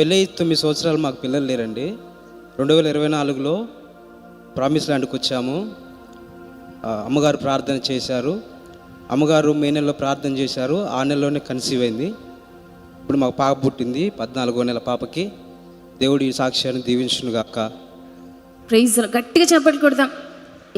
పెళ్ళి 9 సంవత్సరాలు మాకు పిల్లలు లేరండి. 2024లో ప్రామిస్ ల్యాండ్కి వచ్చాము. అమ్మగారు ప్రార్థన చేశారు. అమ్మగారు మే నెలలో ప్రార్థన చేశారు. ఆ నెలలోనే కన్సీవ్ అయింది. ఇప్పుడు మాకు పాప పుట్టింది. 14వ నెల పాపకి. దేవుడి సాక్ష్యాన్ని దీవించును గాక. ప్రైజ్ గట్టిగా చెప్పట్లు కొడదాం.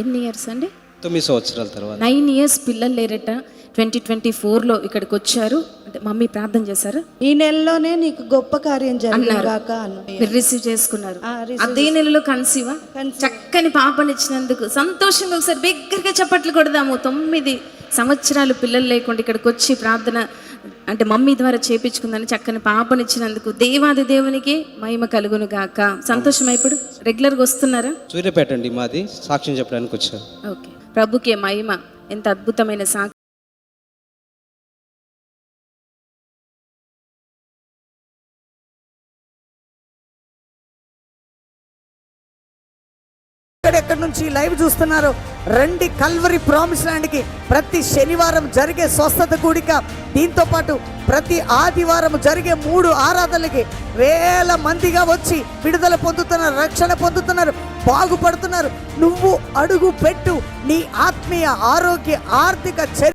ఎన్ని ఇయర్స్ అండి? 9 సంవత్సరాల తర్వాత 9 ఇయర్స్ పిల్లలు లేరట. 2024లో ఇక్కడికి వచ్చారు. అంటే మమ్మీ ప్రార్థన చేశారు. ఈ నెలలోనే నీకు గొప్ప కార్యం జరిగిందాక మీరు రిసీవ్ చేసుకున్నారు. అదే నెలలో కన్సీవా చక్కని పాపనిచ్చినందుకు సంతోషంగా ఒకసారి బిగ్గరగా చప్పట్లు కొడదాము. 9 సంవత్సరాలు పిల్లలు లేకుండా ఇక్కడికి వచ్చి ప్రార్థన అంటే మమ్మీ ద్వారా చేపించుకుందని చక్కని పాపనిచ్చినందుకు దేవాది దేవునికి మహిమ కలుగును గాక. సంతోషం. ఇప్పుడు రెగ్యులర్గా వస్తున్నారా? సూర్యాపేట అండి మాది. సాక్ష్యం చెప్పడానికి వచ్చారు. ఓకే, ప్రభుకే మహిమ. ఎంత అద్భుతమైన సాక్షి. ఎక్కడి నుంచి లైవ్ చూస్తున్నారు, రండి కల్వరి ప్రామిస్ ల్యాండ్కి. ప్రతి శనివారం జరిగే స్వస్థత కూడిక, దీంతో పాటు ప్రతి ఆదివారం జరిగే 3 ఆరాధనలకి వేల మందిగా వచ్చి విడుదల పొందుతున్నారు, రక్షణ పొందుతున్నారు, బాగుపడుతున్నారు. నువ్వు అడుగు పెట్టు. నీ ఆత్మీయ ఆరోగ్య ఆర్థిక చర్య